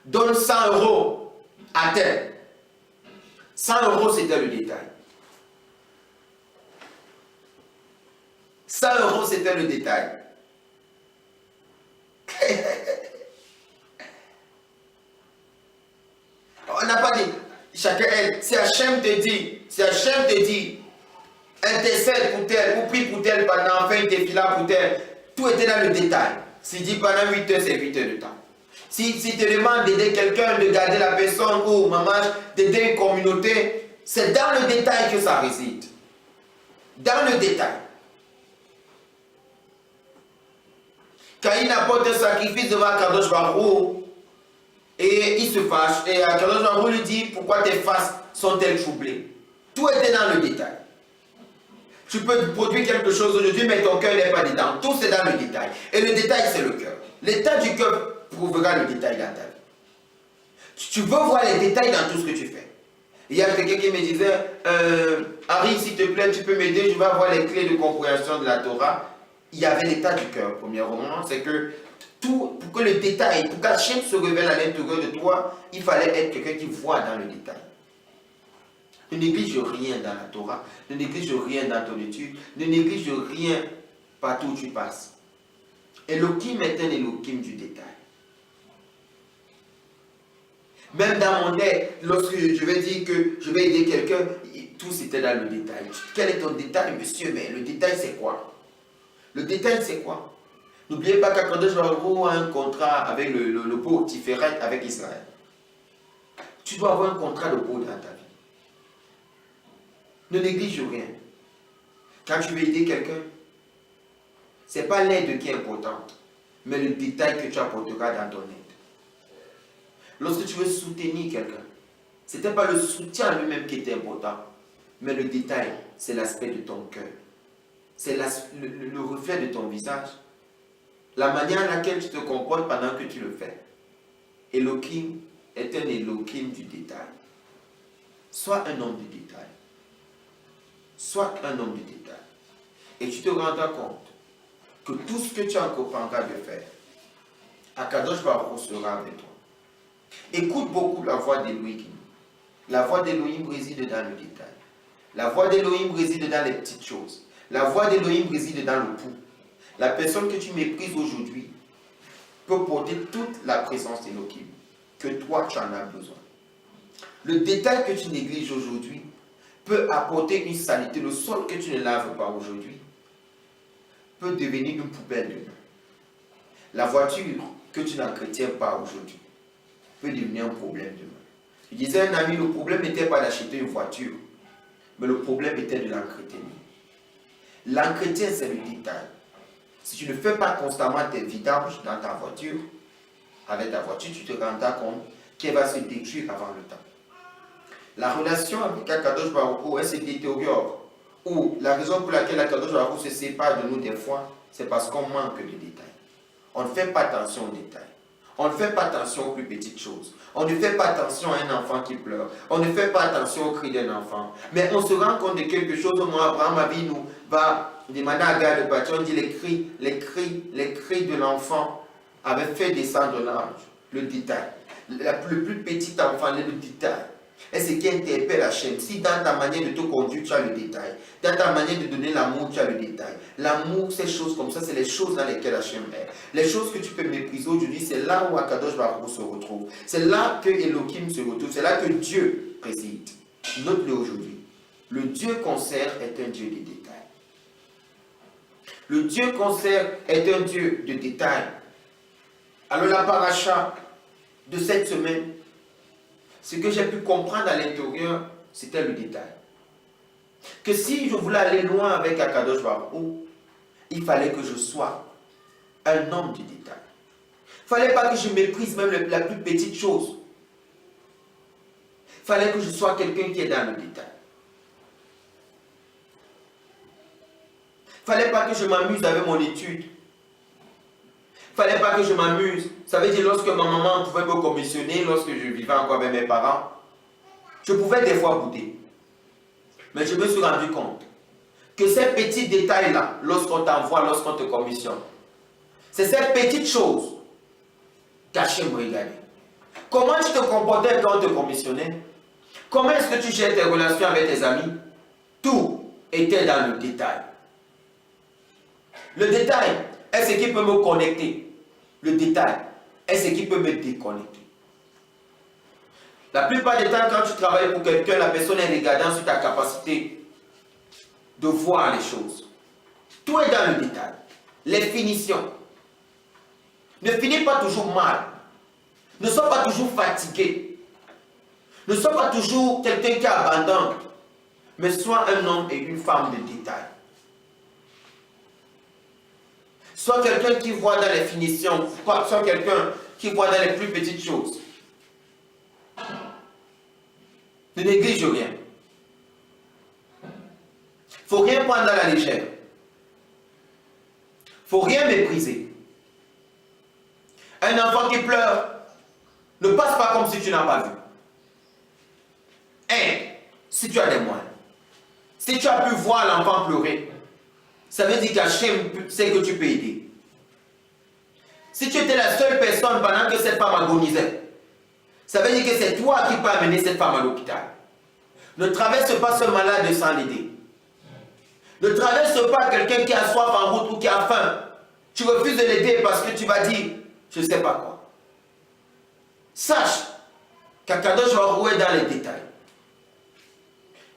Donne 100 euros à tel. 100 euros, c'était le détail. 100 euros, c'était le détail. On n'a pas dit, chacun aide. Si Hachem te dit, intercède pour tel, ou prie pour tel pendant, fais une défilade pour tel, tout était dans le détail. S'il dit pendant 8 heures, c'est 8 heures de temps. Si te demande d'aider quelqu'un, de garder la personne, ou maman, d'aider une communauté, c'est dans le détail que ça réside. Dans le détail. Quand il apporte un sacrifice devant Kadosh Baruch, et il se fâche, et Kadosh Baruch lui dit, pourquoi tes faces sont-elles troublées? Tout était dans le détail. Tu peux produire quelque chose aujourd'hui, mais ton cœur n'est pas dedans. Tout c'est dans le détail. Et le détail, c'est le cœur. L'état du cœur prouvera le détail dans ta vie. Tu veux voir les détails dans tout ce que tu fais. Il y a quelqu'un qui me disait, Harry, s'il te plaît, tu peux m'aider, je vais avoir les clés de compréhension de la Torah. Il y avait l'état du cœur, premièrement, c'est que tout, pour que le détail, pour qu'Hachem se révèle à l'intérieur de toi, il fallait être quelqu'un qui voit dans le détail. Ne néglige rien dans la Torah, ne néglige rien dans ton étude, ne néglige rien partout où tu passes. Elohim est un Elohim du détail. Même dans mon aide, lorsque je vais dire que je vais aider quelqu'un, tout c'était dans le détail. Quel est ton détail, monsieur? Mais le détail c'est quoi? Le détail c'est quoi? N'oubliez pas qu'Akadosh Baruch a un contrat avec le pot Tiferet avec Israël. Tu dois avoir un contrat de pot dans ta vie. Ne néglige rien. Quand tu veux aider quelqu'un, ce n'est pas l'aide qui est importante, mais le détail que tu apporteras dans ton aide. Lorsque tu veux soutenir quelqu'un, ce n'était pas le soutien lui-même qui était important, mais le détail, c'est l'aspect de ton cœur. C'est le reflet de ton visage. La manière à laquelle tu te comportes pendant que tu le fais. Elohim est un Elohim du détail. Sois un homme du détail. Sois un homme du détail. Et tu te rendras compte que tout ce que tu entreprendras de faire, Akadosh Baruch sera avec toi. Écoute beaucoup la voix d'Elohim. La voix d'Elohim réside dans le détail. La voix d'Elohim réside dans les petites choses. La voix d'Elohim réside dans le pouls. La personne que tu méprises aujourd'hui peut porter toute la présence d'Elohim que toi tu en as besoin. Le détail que tu négliges aujourd'hui peut apporter une saleté. Le sol que tu ne laves pas aujourd'hui peut devenir une poubelle demain. La voiture que tu n'entretiens pas aujourd'hui peut devenir un problème demain. Je disais à un ami, le problème n'était pas d'acheter une voiture, mais le problème était de l'entretenir. L'entretien, c'est le détail. Si tu ne fais pas constamment tes vidanges dans ta voiture, avec ta voiture, tu te rendras compte qu'elle va se détruire avant le temps. La relation avec Akadosh Baruch Hu, elle se détériore. Ou la raison pour laquelle Akadosh Baruch Hu se sépare de nous des fois, c'est parce qu'on manque de détails. On ne fait pas attention aux détails. On ne fait pas attention aux plus petites choses. On ne fait pas attention à un enfant qui pleure. On ne fait pas attention au cri d'un enfant. Mais on se rend compte de quelque chose. Moi, Abraham Avinu nous va demander à Agar de partir. On dit les cris de l'enfant avaient fait descendre l'ange. Le détail. Le plus petit enfant, le détail. Et ce qui interpelle Hachem, si dans ta manière de te conduire, tu as le détail, dans ta manière de donner l'amour, tu as le détail. L'amour, ces choses comme ça, c'est les choses dans lesquelles Hachem est. Les choses que tu peux mépriser aujourd'hui, c'est là où Akadosh Baruch Hu se retrouve. C'est là que Elohim se retrouve. C'est là que Dieu réside. Note-le aujourd'hui. Le Dieu qu'on sert est un Dieu de détail. Le Dieu qu'on sert est un Dieu de détail. Alors la paracha de cette semaine, ce que j'ai pu comprendre à l'intérieur, c'était le détail. Que si je voulais aller loin avec Akadosh Baruch Hu, il fallait que je sois un homme du détail. Il ne fallait pas que je méprise même la plus petite chose. Il fallait que je sois quelqu'un qui est dans le détail. Il ne fallait pas que je m'amuse avec mon étude. Il ne fallait pas que je m'amuse. Ça veut dire lorsque ma maman pouvait me commissionner, lorsque je vivais encore avec mes parents, je pouvais des fois bouder. Mais je me suis rendu compte que ces petits détails-là, lorsqu'on t'envoie, lorsqu'on te commissionne, c'est ces petites choses qu'Hachem regardait. Comment tu te comportais quand on te commissionnait? Comment est-ce que tu gères tes relations avec tes amis? Tout était dans le détail. Le détail est ce qui peut me connecter. Le détail est ce qui peut me déconnecter. La plupart du temps, quand tu travailles pour quelqu'un, la personne est regardant sur ta capacité de voir les choses. Tout est dans le détail. Les finitions. Ne finis pas toujours mal. Ne sois pas toujours fatigué. Ne sois pas toujours quelqu'un qui abandonne. Mais sois un homme et une femme de détail. Sois quelqu'un qui voit dans les finitions. Sois quelqu'un qui voit dans les plus petites choses. Ne néglige rien. Il ne faut rien prendre à la légère. Il ne faut rien mépriser. Un enfant qui pleure, ne passe pas comme si tu n'as pas vu. Si tu as des moyens, si tu as pu voir l'enfant pleurer, ça veut dire qu'Hachem sait que tu peux aider. Si tu étais la seule personne pendant que cette femme agonisait, ça veut dire que c'est toi qui peux amener cette femme à l'hôpital. Ne traverse pas ce malade sans l'aider. Ne traverse pas quelqu'un qui a soif en route ou qui a faim. Tu refuses de l'aider parce que tu vas dire, je ne sais pas quoi. Sache qu'Akadosh Baruch Hu est dans les détails.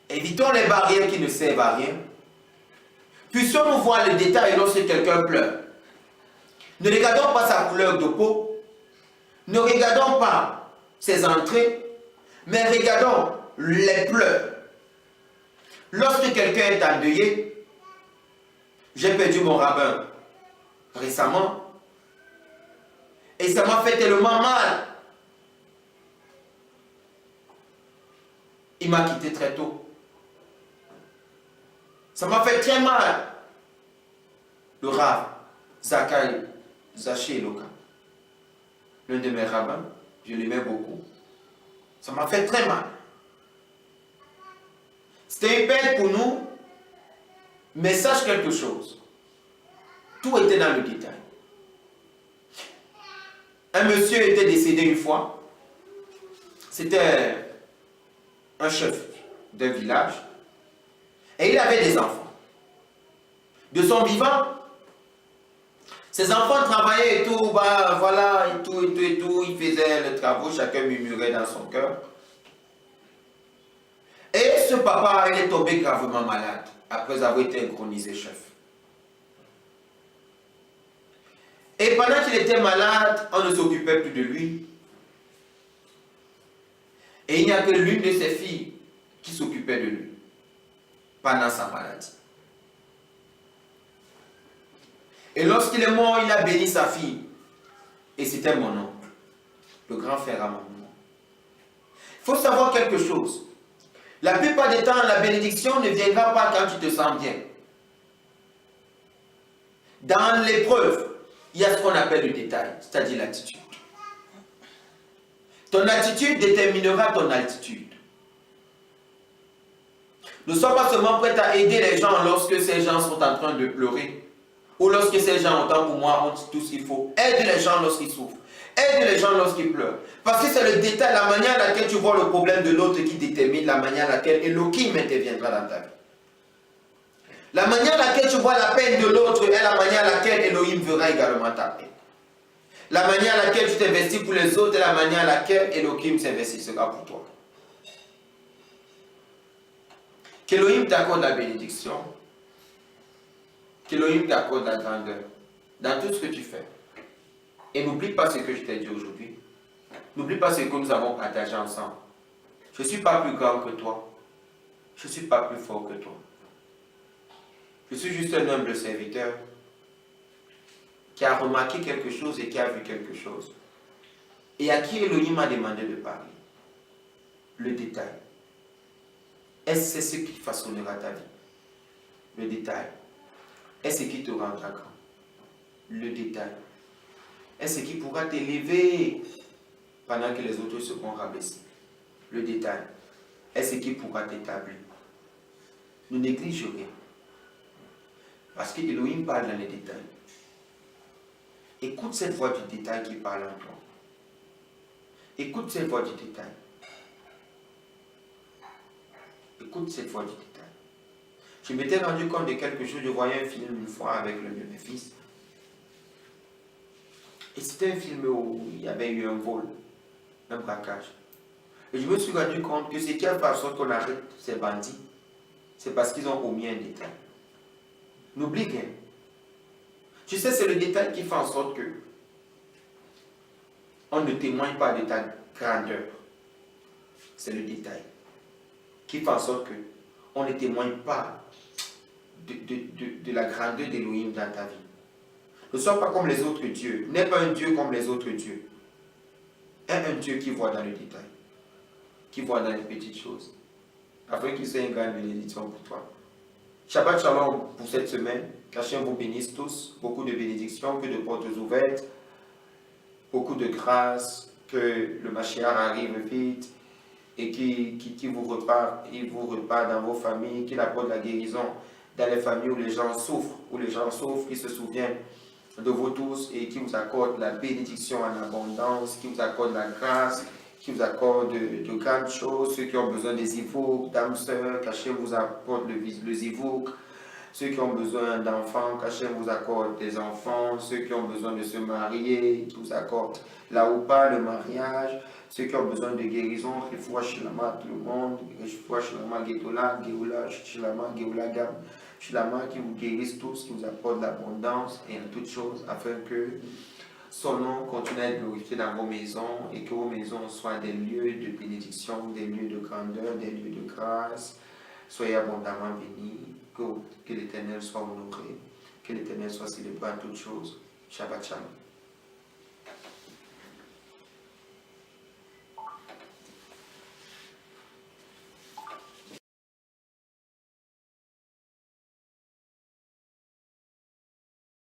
Évitons les barrières qui ne servent à rien. Puissions-nous voir les détails lorsque quelqu'un pleure. Ne regardons pas sa couleur de peau. Ne regardons pas ses entrées. Mais regardons les pleurs. Lorsque quelqu'un est endeuillé, j'ai perdu mon rabbin récemment. Et ça m'a fait tellement mal. Il m'a quitté très tôt. Ça m'a fait très mal. Le Rav Zakai Zaché Loka, l'un de mes rabbins, je l'aimais beaucoup. Ça m'a fait très mal. C'était une peine pour nous, mais sache quelque chose. Tout était dans le détail. Un monsieur était décédé une fois. C'était un chef d'un village. Et il avait des enfants. De son vivant, ses enfants travaillaient et tout, bah voilà, et tout, ils faisaient les travaux, chacun murmurait dans son cœur. Et ce papa, il est tombé gravement malade, après avoir été intronisé chef. Et pendant qu'il était malade, on ne s'occupait plus de lui. Et il n'y a que l'une de ses filles qui s'occupait de lui pendant sa maladie. Et lorsqu'il est mort, il a béni sa fille. Et c'était mon oncle, le grand frère à mon oncle. Il faut savoir quelque chose. La plupart des temps, la bénédiction ne viendra pas quand tu te sens bien. Dans l'épreuve, il y a ce qu'on appelle le détail, c'est-à-dire l'attitude. Ton attitude déterminera ton altitude. Ne sois pas seulement prêt à aider les gens lorsque ces gens sont en train de pleurer. Ou lorsque ces gens, autant pour moi, ont tout ce qu'il faut. Aide les gens lorsqu'ils souffrent. Aide les gens lorsqu'ils pleurent. Parce que c'est le détail, la manière à laquelle tu vois le problème de l'autre qui détermine la manière à laquelle Elohim interviendra dans ta vie. La manière à laquelle tu vois la peine de l'autre est la manière à laquelle Elohim verra également ta peine. La manière à laquelle tu t'investis pour les autres est la manière à laquelle Elohim s'investira pour toi. Qu'Elohim t'accorde la bénédiction. Qu'Elohim t'accorde la grandeur dans tout ce que tu fais. Et n'oublie pas ce que je t'ai dit aujourd'hui. N'oublie pas ce que nous avons partagé ensemble. Je ne suis pas plus grand que toi. Je ne suis pas plus fort que toi. Je suis juste un humble serviteur qui a remarqué quelque chose et qui a vu quelque chose. Et à qui Elohim m'a demandé de parler. Le détail. Est-ce ce qui façonnera ta vie? Le détail. Est-ce qui te rendra grand? Le détail. Est-ce qui pourra t'élever pendant que les autres seront rabaissés? Le détail. Est-ce qui pourra t'établir? Ne néglige rien. Parce que Elohim parle dans les détails. Écoute cette voix du détail qui parle en toi. Écoute cette voix du détail. Écoute cette voix du détail. Je m'étais rendu compte de quelque chose. Je voyais un film une fois avec l'un de mes fils. Et c'était un film où il y avait eu un vol, un braquage. Et je me suis rendu compte que ce qui a fait en sorte qu'on arrête ces bandits, c'est parce qu'ils ont omis un détail. N'oublie rien. Tu sais, c'est le détail qui fait en sorte que on ne témoigne pas de ta grandeur. C'est le détail qui fait en sorte que on ne témoigne pas de la grandeur d'Élohim dans ta vie. Ne sois pas comme les autres dieux. N'aie pas un Dieu comme les autres dieux. Aie un Dieu qui voit dans le détail, qui voit dans les petites choses, afin qu'il soit une grande bénédiction pour toi. Shabbat Shalom pour cette semaine. Qu'Hachem vous bénisse tous. Beaucoup de bénédictions, que de portes ouvertes, beaucoup de grâce, que le Mashiach arrive vite et qui vous repart dans vos familles, qu'il apporte la guérison dans les familles où les gens souffrent, qui se souviennent de vous tous et qui vous accorde la bénédiction en abondance, qui vous accorde la grâce, qui vous accorde de grandes choses. Ceux qui ont besoin des zivouk, d'âmes sœurs, qu'Hachem vous apporte le zivouk. Ceux qui ont besoin d'enfants, qu'Hachem vous accorde des enfants. Ceux qui ont besoin de se marier, qui vous accorde là ou pas le mariage. Ceux qui ont besoin de guérison, Refoua Shilama, tout le monde. Refoua Shilama, Getola, Geoula, Shilama, Geoula, Gam. Shilama, qui vous guérissent tous, qui vous apporte l'abondance et en toutes choses, afin que son nom continue à être glorifié dans vos maisons et que vos maisons soient des lieux de bénédiction, des lieux de grandeur, des lieux de grâce. Soyez abondamment bénis, que l'Éternel soit honoré, que l'Éternel soit célébré en toutes choses. Shabbat Shalom.